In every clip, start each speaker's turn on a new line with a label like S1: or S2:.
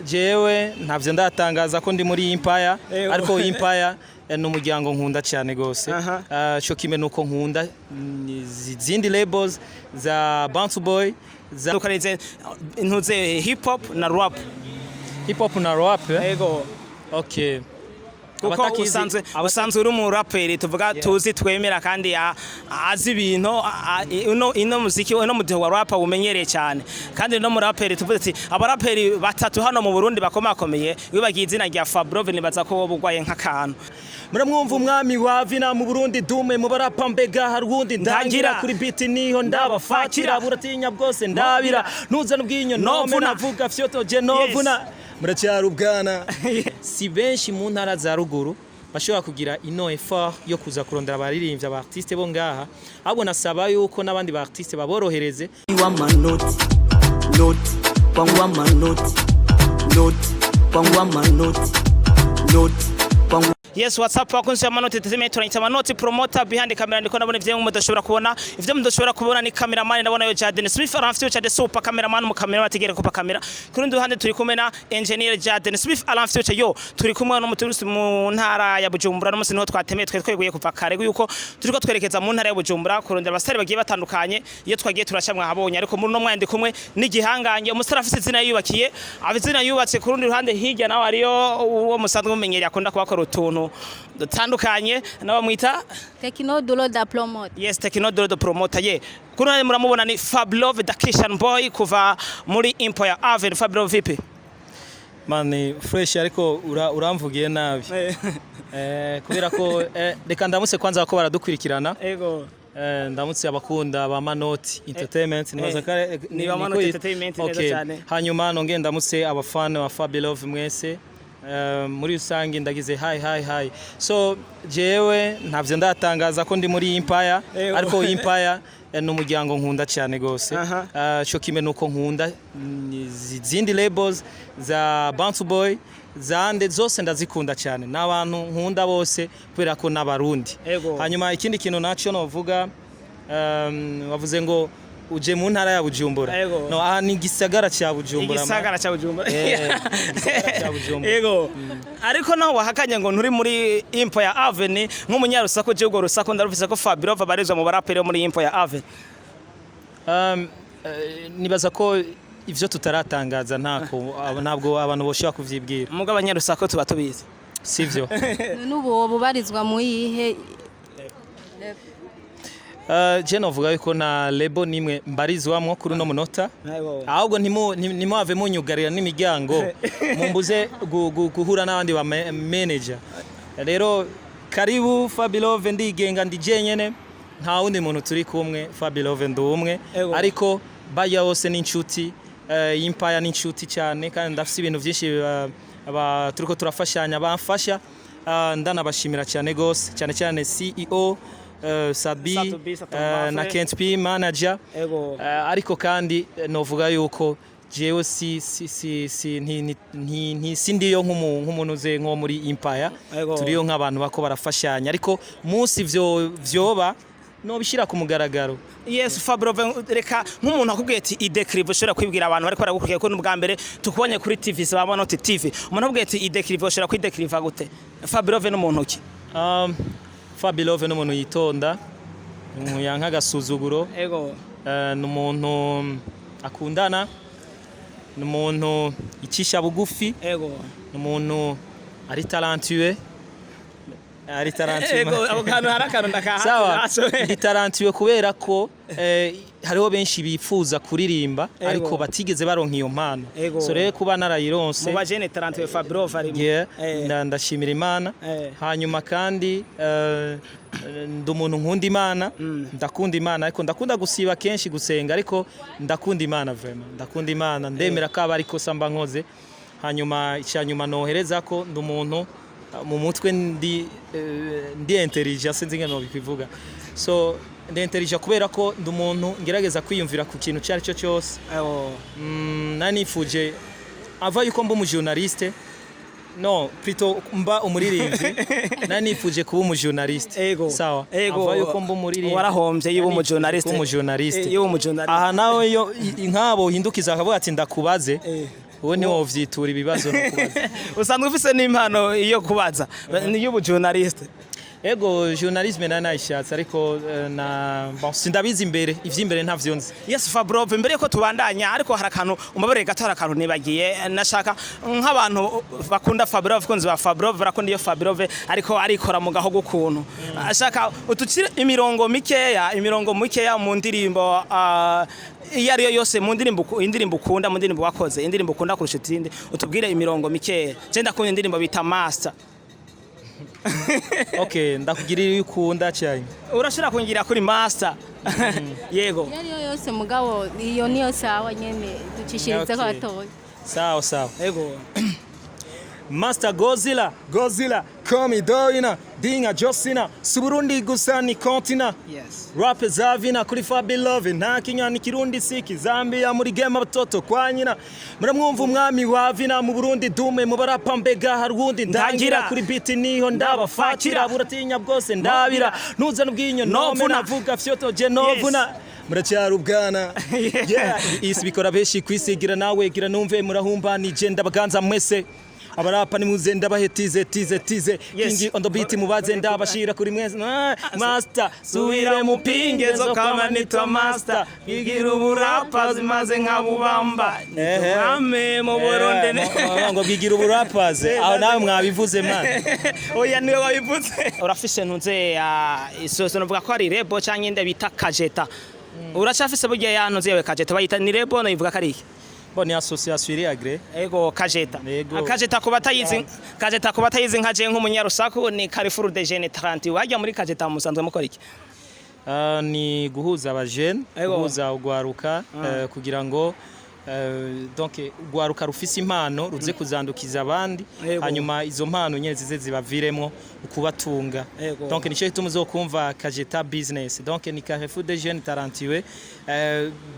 S1: Jewe ntavyo ndatangaza ko ndi muri Empire ariko Empire n'umuryango nkunda cyane gose cyo kimwe nuko nkunda izindi labels za Bantu Boy za
S2: ukareze intuze hip hop na rap
S1: yego okay
S2: kuko usanzwe uri mu rapper tuvuga tuzi twemera kandi azi ibintu ino muziki no mu wa rap umenyereye cyane kandi no mu rapper tuvuze ati abaraperi batatu hano mu Burundi bakomakomeye wibagiye izina rya Fabelove nibaza ko wobugwaye nk'akantu
S1: muramwumva umwami wa vina mu Burundi dume mu barapa mbega harundi ndangira kuri beat niho ndabafatira buratinya bwose ndabira ntuzana ubwinyo nome navuga fyoto je novuna muracyari ubwana si benshi mu ntara za ruguru bashobora kugira ino effort yo kuza kurondera abaririmbyi aba artiste bo ngaha ahubwo nasaba yuko n'abandi ba artiste baborohereze
S2: Yes, what's up? Wakunzi ya Manoti Entertainment turanyita Manoti promoter behind camera ndiko nabona ivyo mudashobora kubona. Ivyo mudashobora kubona ni cameraman ndabona yo Jaden Smith aramfite cyo de super cameraman mu camera bategere kupa camera. Kurundi ruhande turi kumwe na engineer Jaden Smith aramfite cyo yo turi kumwe no muturisi mu ntara ya Bujumbura no musi niho twatemeye tweguye kuva kare yuko turiko twerekeza mu ntara ya Bujumbura kurondera abasare bagiye batandukanye iyo twagiye turashamwa habonye ariko muri no mwandi kumwe n'igihanganye umusare afite izina yubakiye abizina yubatse kurundi ruhande hirya nawe ariyo uwo musanzwe mumenyereye akunda kubakora utuntu dutandukanye nabamwita
S3: Techno da promote.
S2: Yes, Techno da promote ye. Kuna muramubona ni Fabelove da Christian Boy kuva muri Empire Avenue. Fabelove vipi?
S1: Mani fresh ariko uramvugiye nabi. Kubera ko reka ndamutse kwanza ko baradukurikirana.
S2: Ego.
S1: Ndamutse abakunda ba Manoti Entertainment nibaza kare
S2: ni ba Manoti Entertainment neza cyane.
S1: Hanyuma nonge ndamutse abafana wa Fabelove mwese. Muri usangi ndagize hi so jewe ntavyo ndatangaza ko ndi muri Empire ariko Empire n'umuryango nkunda cyane gose cyo kimwe nuko nkunda izindi labels za Bantu Boy zande zose ndazikunda cyane n'abantu nkunda bose kubera ko n'abarundi hanyuma ikindi kintu naco novuga wavuze ngo uje mu ntara ya Bujumbura no aha ni gisagara cya Bujumbura
S2: ego ariko naho wahakanye ngo nturi muri Empire Avenue nk'umunyarusako je ugo rusako ndarufise ko Fabelove barizwa mu baraperi muri Empire Avenue
S1: nibaza ko ivyo tutaratangaza ntabwo abantu boshobora kuvyibwira
S2: muga abanyarusako tuba tubizi
S1: sivyo
S3: n'ubu barizwa mu yihe
S1: je novuga yuko na lebo nimwe mbarizwamwo kuri no munota ahubwo ntimwave munyugarira n'imiryango mumbuze guhura n'abandi ba manager rero karibu Fabelove ndigenga ndi jenyene nta wundi muntu turi kumwe Fabelove ndumwe ariko baya hose n'inshuti Empire n'inshuti cyane kandi ndafise ibintu byinshi turiko turafashanya bamfasha ndanabashimira cyane gose cyane CEO Sabi na NTANCUTI manager ariko kandi novuga yuko jewe sindiyo nk'umuntu uze nko muri Empire turiyo nk'abantu bako barafashanya ariko munsi vyoba no bishira ku mugaragaro.
S2: Yes, Fabelove reka nk'umuntu akubwiye ati ideclive ushobora kwibwira abantu bariko baragukurikiye ko n'ubwa mbere tukubonye kuri TV za Manoti TV umuntu akubwiye ati ideclive ushobora kwideclive gute Fabelove n'umuntu ki
S1: Fabelove n'umuntu yitonda yanka agasuzuguro n'umuntu akundana n'umuntu icisha bugufi n'umuntu ari talentueux ndi talentueux kubera ko hariho benshi bifuza kuririmba ariko batigeze baronka iyo mpano so rero kuba narayironse
S2: mu bajene talentueux Fabelove ari
S1: ndashimira Imana hanyuma kandi ndi umuntu nkunda Imana ndakunda Imana ariko ndakunda gusiba kenshi gusenga ariko ndakunda Imana vraiment ndakunda Imana ndemera ko aba ariko samba nkoze hanyuma icyanyuma nohereza ko ndi umuntu mu mutwe ndi intelligence sinzi ngeno bikivuga so ndi intelligence kubera ko ndi umuntu ngerageza kwiyumvira ku kintu cyari cyo cyose nanifuje ava yuko mba umujournaliste no plutôt mba umuririmbyi nanifuje kuba umujournaliste sawa ava yuko mba umuririmbyi
S2: warahombye yiba umujournaliste
S1: aha nawe yo inkabo hindukiza akavuga ati ndakubaze wowe ntiwovyitura ibibazo no kubaza.
S2: Usanzwe ufise n'impano iyo kubaza ni y'ubujournaliste.
S1: Ego journalisme nanayishatse ariko bon sindabizi imbere ivyimbere ntavyo nzi.
S2: Yes Fabelove, mbere yuko tubandanya ariko harakantu umabere gato harakantu nibagiye nashaka nk'abantu bakunda Fabelove kunzi ba Fabelove barakunda iyo Fabelove ariko arikora mu gaho gukuntu. Ashaka utucire imirongo mikeya mu ndirimbo iyo ariyo yose mu indirimbo ukunda mu ndirimbo wakoze indirimbo ukunda kurusha izindi utubwire imirongo mikeya. Je ndakunda indirimbo bita Master.
S1: Okay, ndakugirira ukunda cyane.
S2: Urashira kungira kuri Master. Yego.
S3: Yari yose mugabo iyo niyo sawa nyene ducishirize ko atoye.
S1: Sawa.
S2: Yego.
S1: Master Godzilla, Komi Doina, Dinga Josina, Suburundi Gusani Kontina.
S2: Yes.
S1: Rap Zavina kuri Fabelove, nta kinyani kirundi siki Zambia muri game abatoto kwa nyina. Muramwumva umwami wavina mu Burundi dume mu barapa mbega harundi ndangira kuri beat niho ndabafatira buratinya bwose ndabira ntuzana ubwinyo nome navuga fyoto je novuna. Muracyari ubwana. Yeah, isi bikora beshi kwisigira nawe gira numve murahumba nije ndabaganza mwese. Abarapa ni muze ndabahetize tize Kingi on the beat mubaze ndabashira kuri mwese Master suwire mupingezo kama nitwa Master bigira uburapa zimaze nkabubamba ame mu Burundi ngo bigira uburapa aho nawe mwabivuze man.
S2: Oya niwe wabivuze. Urafise ntuze isoso novuga ko ari rebo canke ndabita kajeta. Uracafise burya yantuze yewe kajeta bayita ni rebo no ivuga kari
S1: Boni association iri agre.
S2: Ego kajeta. Kajeta kubatayizi nkaje nk'umunyarusaku ni Carrefour de Jeunes 30. Wajya muri kajeta musanzwe mukora iki?
S1: Ni guhuza abajene, guhuza ugwaruka kugira ngo donc ugwaruka rufise impano ruze kuzandukiza abandi hanyuma izo mpano nyene zize zibaviremo ukubatunga. Donc nico gituma uzokumva kajeta business. Donc ni Carrefour de Jeunes 30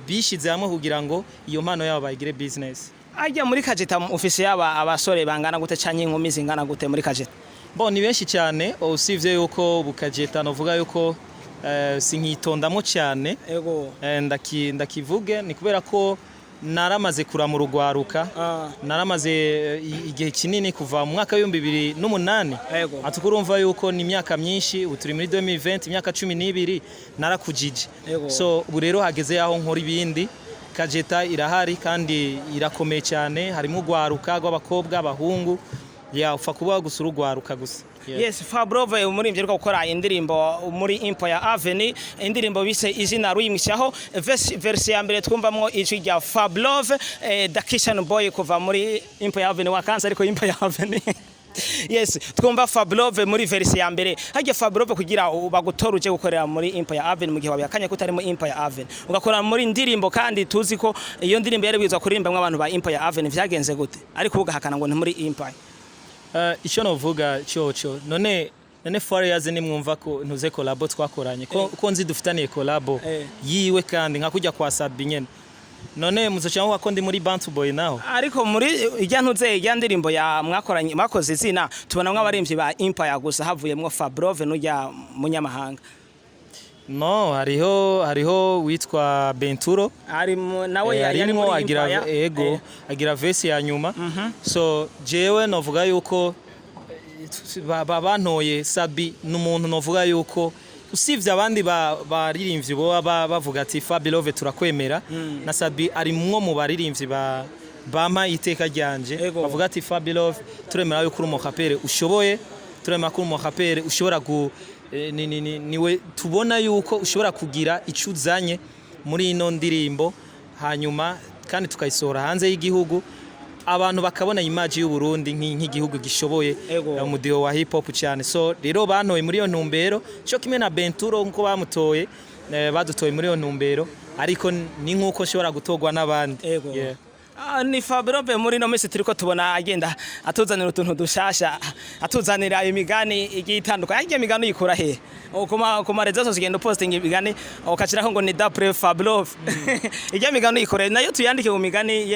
S1: bishize hamwe kugira ngo iyo mpano yabo bayigire business.
S2: Ajya muri kajeta office yaba abasore bangana gute canke inkumi zingana gute muri kajeta?
S1: Bon ni benshi cyane usivye yuko bukajeta novuga yuko sinkitondamo cyane. Ndakivuge ni kubera ko naramaze kuramura urwaruka naramaze igihe kinini kuva mu mwaka wa 2008 atukurumva yuko ni imyaka myinshi uturi muri 2020 imyaka 12 narakujije. So ubu rero hageze aho nkora ibindi kajeta irahari kandi irakomeye cyane harimo urwaruka rw'abakobwa abahungu ufa kuba gusura urwaruka gusa.
S2: Yes Fabelove umurimbye rwo gukora indirimbo muri Empire Avenue indirimbo bise izina ruyimishaho verse ya mbere twumvamwo ijwi rya Fabelove the Kitchen Boy kuva muri Empire Avenue wakanza ariko Empire Avenue. Yes twumva Fabelove muri verse ya mbere hajya Fabelove kugira bagutoruje gukorera muri Empire Avenue mu gihe wabyakanye ko utari mu Empire Avenue ugakora muri ndirimbo kandi tuzi ko iyo ndirimbo yari bizwa kuririmba abantu ba Empire Avenue vyagenze gute ariko ugahakana ngo ni muri Empire.
S1: Icyo novuga cyo none Foreyaze ni mwumva ko ntuze collabo twakoranye ko nzi dufitaniye collabo yiwe kandi nka kujya kwa Sabi nyene none muzocaho wako ndi muri Bantu Boy naho
S2: ariko muri ijya ntuze ijya ndirimbo ya mwakoranye makoze izina tubona mw'abarimvyi ba Empire gusa havuyemwo Fabelove n'ujya munyamahanga.
S1: No, hariho witwa Benturo
S2: nawe
S1: yarimo agira verse ya nyuma. So jewe novuga yuko bantoye Sabi n'umuntu novuga yuko usivye abandi baririmbyi bo bavuga ati Fabelove turakwemera na Sabi ari mwo mu baririmbyi bama iteka ryanje bavuga ati Fabelove turemera yuko uri umukapere ushoboye turemera ko uri umukapere ushobora niwe tubona yuko ushobora kugira icuzanye muri ino ndirimbo hanyuma kandi tukayisohora hanze y'igihugu abantu bakabona image y'u Burundi nk'igihugu gishoboye umudiho wa hip hop cyane. So rero bantoye muri iyo ntumbero cyo kimwe na Benturo nko bamutoye badutoye muri iyo ntumbero ariko ni nkuko shobora gutogwa n'abandi.
S2: Ni Fabelove muri no misi turiko tubona agenda atuzanira utuntu dushasha atuzanira imigani igiye itandukanye ajya imigani yikura he kuma rezo zigenda posting imigani ukashiraho ngo ni d'après Fabelove ijya imigani yikora nayo tuyandike mu migani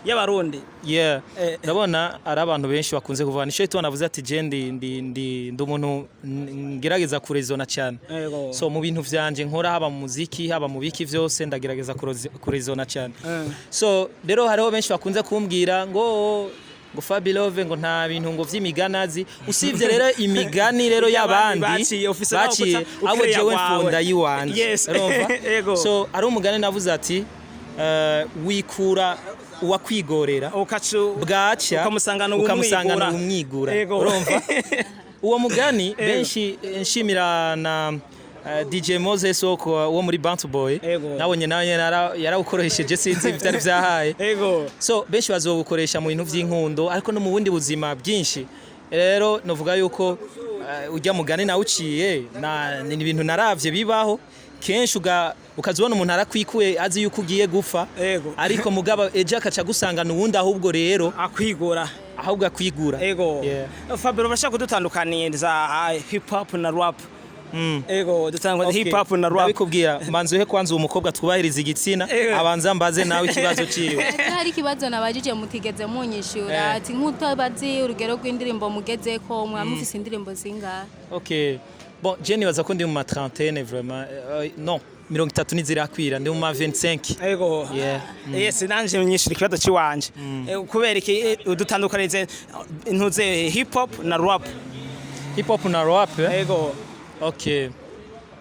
S2: y'abarundi.
S1: Ndabona ari abantu benshi bakunze kuvana icyo tubona navuze ati je ndi umuntu ngerageza kurezona cyane. So mu bintu vyanje nkora haba mu muziki haba mu biki vyose ndagerageza kurezona cyane. So rero rero hariho benshi bakunze kumbwira ngo Fabelove ngo nta bintu ngo vy'imiganazi usivye rero imigani rero y'abandi baciye abo jewe mfunda yiwanje urumva so ari umugani navuze ati wikura uwakwigorera bwaca ukamusangana umwigura urumva uwo mugani benshi nshimira na DJ Moses wo muri Bantu Boy nabonye nawe yarawukoresheje sinzi bitari vyahaye so benshi bazobukoresha mu bintu vy'inkundo ariko no mu bundi buzima bwinshi rero novuga yuko ujya mugani nawe uciye ni ibintu naravye bibaho kenshi ukazibona umuntu arakwikuye azi yuko ugiye gupfa ariko mugaba ejo akaca gusangana uwundi ahubwo rero
S2: akwigura
S1: ahubwo akwigura
S2: Fabelove bashaka kudutandukaniriza hip hop na rap dutangwa hip hop na rap
S1: ndabikubwira manzi uhe kwanza umukobwa twubahiriza igitsina abanza mbaze nawe ikibazo ciwe
S3: hari ikibazo nabajije mutigeze munyishura ati nk'utabazi urugero rw'indirimbo mugezeko mwamufise indirimbo zingahe
S1: bon Jenny waza ko ndi mu ma trentaine vraiment non 30 nizirakwira ndi mu ma 25
S2: yes nanje nyishira ikibazo ciwanje kubera iki udutandukanize intuze hip hop na rap
S1: Okay.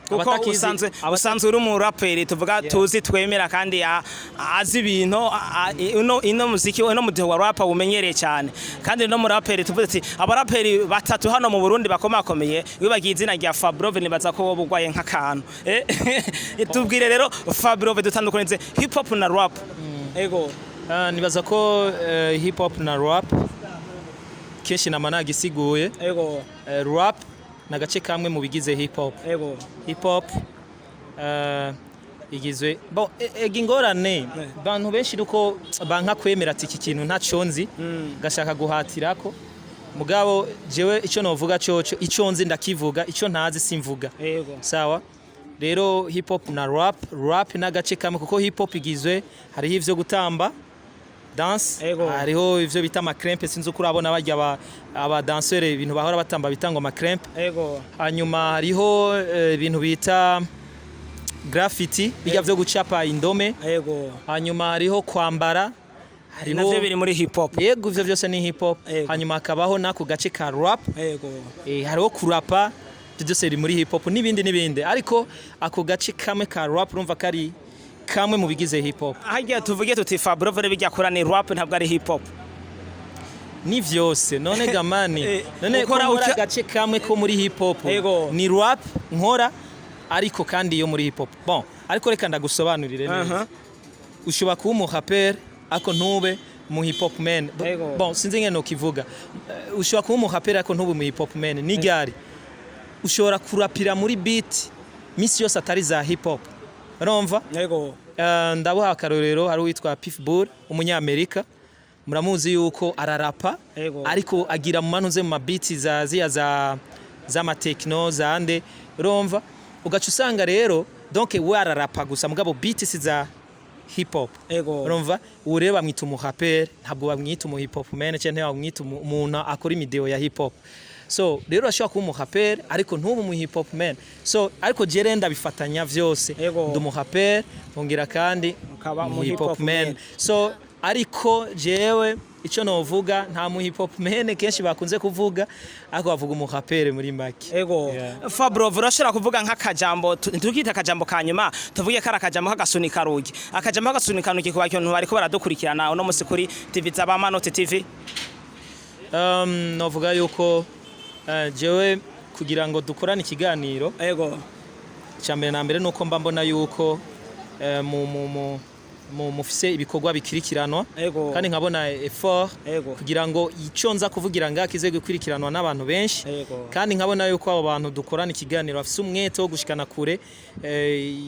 S2: Kuko usanzwe uri mu rapper tuvuga tuzi twemera kandi azi ibintu ino muziki no mudeho wa rap umenyereye cyane kandi no mu rapper tuvuze ati abaraperi batatu hano mu Burundi bakomakomeye wibagiye izina rya Fabelove nibaza ko wowe bugwaye nk'akantu tubwire rero Fabelove dutandukanize hip hop na rap
S1: nibaza ko hip hop na rap kenshi namana gisiguye rap nagace kamwe mu bigize hip hop igizwe bon ingorane bantu benshi nuko banka kwemera ati iki kintu ntaconzi gashaka guhatirako mugabo jewe ico novuga coco ico nzi ndakivuga ico ntazi simvuga sawa rero hip hop na rap nagace kamwe kuko hip hop igizwe hari ivyo gutamba dance hariho ivyo bita ma crampe sinzi uko urabona barya aba danseur ibintu bahora batamba bitangwa ma crampe hanyuma hariho ibintu bita graffiti bijya vyo gucapa indome hanyuma hariho kwambara
S2: hari navyo biri muri hip hop
S1: ivyo vyose ni hip hop hanyuma akabaho nako gace ka rap hariho kurapa byose biri muri hip hop nibindi ariko ako gace kamwe ka rap urumva kari kamwe mu bigize hip hop
S2: hagiye tuvuge tuti Fabelove bijya kora ni rap ntabwo ari hip hop
S1: ni vyose none gamani none ukora gace kamwe ko muri hip hop ni rap nkora ariko kandi yo muri hip hop bon ariko reka ndagusobanurire neza ushobora kuba umu rapper ako ntube mu hip hop man bon sinzi ngene no kivuga ushobora kuba umu rapper ako ntube mu hip hop man ni gari ushobora kurapira muri beat misi yose atari za hip hop urumva ndabuha akarorero hari witwa Pitbull umunyamerika muramuzi yuko ararapa ariko agira mu manuze mu beats za ma techno zande urumva ugaca usanga rero donc we ararapa gusa mugabo beats za hip hop urumva ureba mwita umu rapper ntabwo bamwita umu hip hop man cyane bamwita umuntu akora imideo ya hip hop so rero ashobora kuba umu rapper ariko ntubu mu hip hop man so ariko jerenda bifatanya vyose ndi umu rapper ngira kandi mu hip hop man so ariko jewe ico novuga nta mu hip hop man kenshi bakunze kuvuga ariko bavuga umu rapper muri make
S2: Fabelove urashobora kuvuga nk'akajambo tukita akajambo kanyuma tuvuge kara akajambo k'agasunika rugi akajambo k'agasunika rugi ku bantu bariko baradukurikirana uno musi kuri TV za BANTU TV
S1: novuga yuko jewe kugira ngo dukorane ikiganiro cyambere na mbere nuko mba mbona yuko mufise ibikorwa bikirikiranwa kandi nkabona effort kugira ngo ico nza kuvugira ngakize gukurikiranwa n'abantu benshi kandi nkabona yuko abo bantu dukorana ikiganiro bafise umwete wo gushikana kure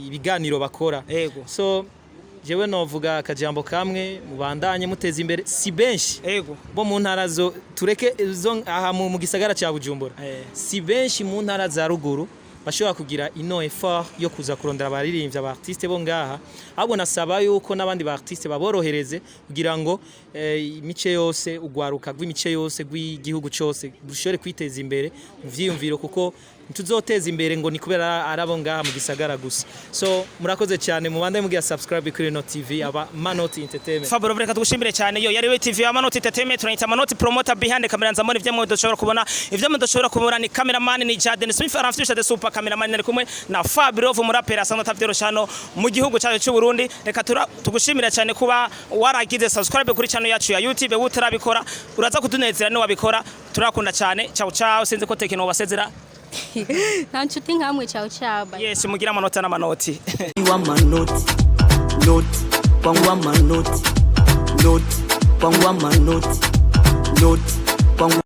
S1: ibiganiro bakora so jewe novuga akajambo kamwe mubandanye muteza imbere si benshi bo mu ntara zo tureke zo aha mu gisagara cya Bujumbura si benshi mu ntara za ruguru bashobora kugira ino effort yo kuza kurondera abaririmbyi abartiste bo ngaha ahubwo nasaba yuko n'abandi bartiste baborohereze kugira ngo imice yose ugwaruka gw'imice yose gw'igihugu cyose dushobore kwiteza imbere mu vyiyumviro kuko ntuzoteza imbere ngo ni kubera arabo ngaha mu gisagara gusa. So murakoze cyane mubande mugiya subscribe kuri no TV aba Manoti Entertainment.
S2: Fabelove reka tugushimire cyane yo yari we TV ya Manoti Entertainment turanyita Manoti promoter behind camera nzamone ivyo mudoshobora kubona ivyo mudoshobora kubona ni cameraman ni Jaden Smith aramfite the super cameraman nari kumwe na Fabelove umurapera asanzwe atavyorosha hano mu gihugu cyacu cy'u Burundi. Reka tugushimira cyane kuba waragize subscribe kuri channel yacu ya YouTube utarabikora uraza kutunezera ni wabikora turakunda cyane ciao ciao sinzi ko tekino basezera
S3: nta nshuti nkamwe ciao ciao
S2: yes mugira amanota n'amanoti
S4: wa manoti noti kwangwa manoti noti kwangwa manoti noti kwangwa